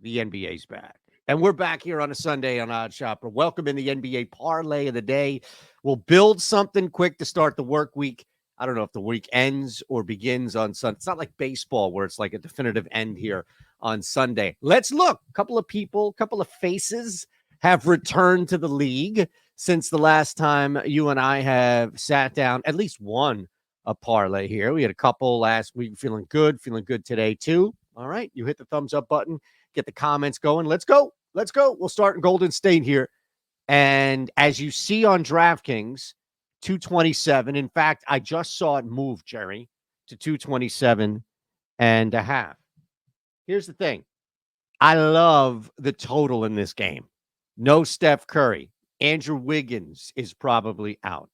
The NBA's back. And we're back here on a Sunday on OddsShopper. Welcome in the NBA parlay of the day. We'll build something quick to start the work week. I don't know if the week ends or begins on Sunday. It's not like baseball where it's like a definitive end here on Sunday. Let's look. A couple of people, a couple of faces have returned to the league since the last time you and I have sat down, at least one a parlay here. We had a couple last week, feeling good today too. All right, you hit the thumbs up button, get the comments going. Let's go. We'll start in Golden State here. And as you see on DraftKings, 227. In fact, I just saw it move, Jerry, to 227 and a half. Here's the thing. I love the total in this game. No Steph Curry. Andrew Wiggins is probably out.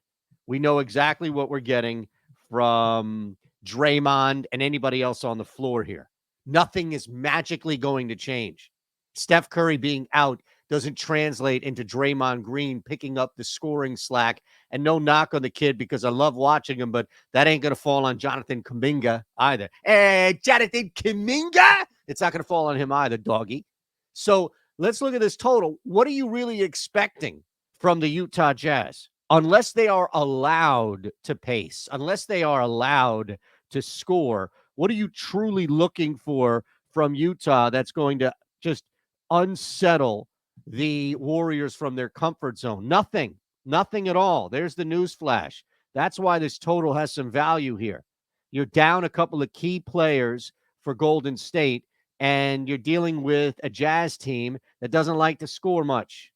We know exactly what we're getting from Draymond and anybody else on the floor here. Nothing is magically going to change. Steph Curry being out doesn't translate into Draymond Green picking up the scoring slack. And no knock on the kid because I love watching him, but that ain't going to fall on Jonathan Kuminga either. Jonathan Kuminga? It's not going to fall on him either, doggy. So let's look at this total. What are you really expecting from the Utah Jazz? Unless they are allowed to pace, unless they are allowed to score, what are you truly looking for from Utah that's going to just unsettle the Warriors from their comfort zone? Nothing at all. There's the news flash. That's why this total has some value here. You're down a couple of key players for Golden State, and you're dealing with a Jazz team that doesn't like to score much.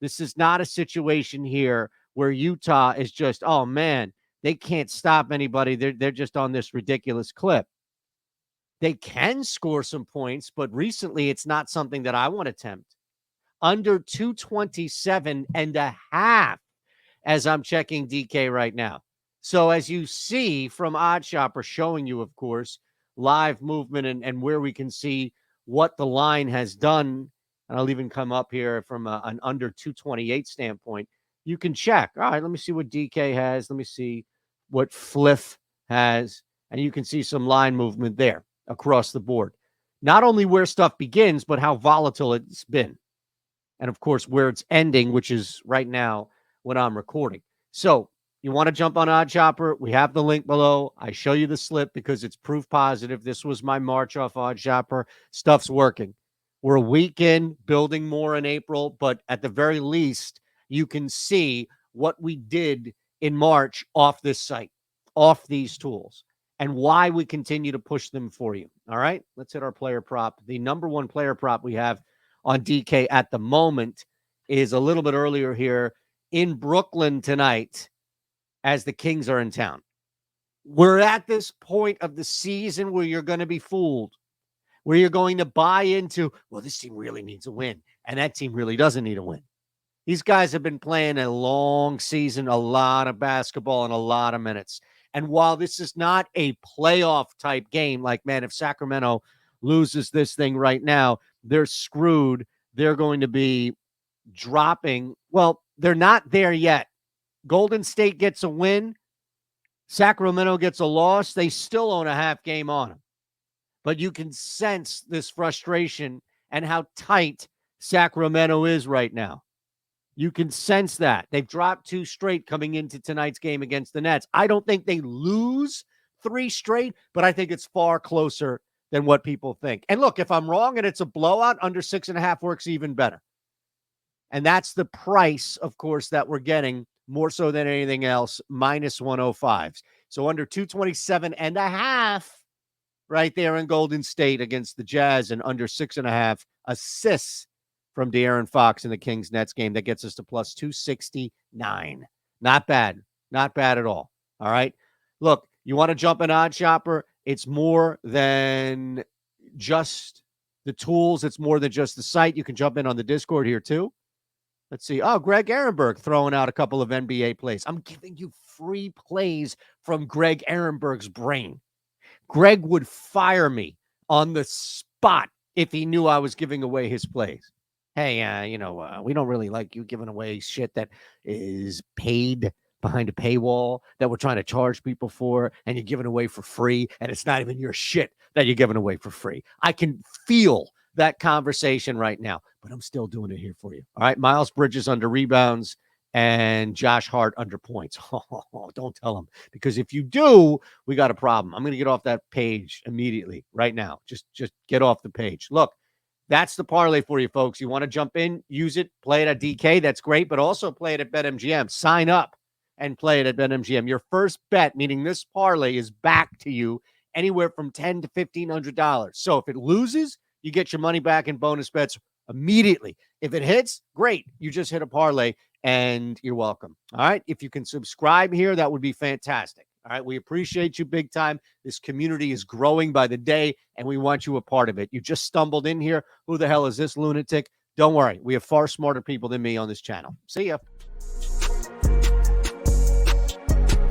This is not a situation here where Utah is just, oh, man, they can't stop anybody. They're just on this ridiculous clip. They can score some points, but recently it's not something that I want to tempt. Under 227 and a half as I'm checking DK right now. So as you see from OddsShopper showing you, of course, live movement and where we can see what the line has done. And I'll even come up here from an under 228 standpoint. You can check. All right, let me see what DK has. Let me see what Fliff has. And you can see some line movement there across the board. Not only where stuff begins, but how volatile it's been. And, of course, where it's ending, which is right now when I'm recording. So you want to jump on OddsShopper? We have the link below. I show you the slip because it's proof positive. This was my March off OddsShopper. Stuff's working. We're a week in, building more in April, but at the very least, you can see what we did in March off this site, off these tools, and why we continue to push them for you. All right, let's hit our player prop. The number one player prop we have on DK at the moment is a little bit earlier here in Brooklyn tonight as the Kings are in town. We're at this point of the season where you're going to be fooled, where you're going to buy into, well, this team really needs a win, and that team really doesn't need a win. These guys have been playing a long season, a lot of basketball, and a lot of minutes. And while this is not a playoff-type game, like, man, if Sacramento loses this thing right now, they're screwed. They're going to be dropping. Well, they're not there yet. Golden State gets a win. Sacramento gets a loss. They still own a half game on them. But you can sense this frustration and how tight Sacramento is right now. You can sense that. They've dropped 2 straight coming into tonight's game against the Nets. I don't think they lose 3 straight, but I think it's far closer than what people think. And look, if I'm wrong and it's a blowout, under 6.5 works even better. And that's the price, of course, that we're getting more so than anything else, minus 105s. So under 227 and a half right there in Golden State against the Jazz, and under 6.5 assists from De'Aaron Fox in the Kings-Nets game. That gets us to plus 269. Not bad. Not bad at all. All right. Look, you want to jump in OddsShopper? It's more than just the tools. It's more than just the site. You can jump in on the Discord here too. Let's see. Oh, Greg Ehrenberg throwing out a couple of NBA plays. I'm giving you free plays from Greg Ehrenberg's brain. Greg would fire me on the spot if he knew I was giving away his plays. Hey, we don't really like you giving away shit that is paid behind a paywall that we're trying to charge people for, and you're giving away for free, and it's not even your shit that you're giving away for free. I can feel that conversation right now, but I'm still doing it here for you. All right. Miles Bridges under rebounds and Josh Hart under points. Oh, don't tell him, because if you do, we got a problem. I'm going to get off that page immediately right now. Just get off the page. Look, that's the parlay for you, folks. You want to jump in, use it, play it at DK. That's great, but also play it at BetMGM. Sign up and play it at BetMGM. Your first bet, meaning this parlay, is back to you anywhere from $10 to $1,500. So if it loses, you get your money back in bonus bets immediately. If it hits, great. You just hit a parlay and you're welcome. All right. If you can subscribe here, that would be fantastic. All right. We appreciate you big time. This community is growing by the day, and we want you a part of it. You just stumbled in here. Who the hell is this lunatic? Don't worry. We have far smarter people than me on this channel. See ya.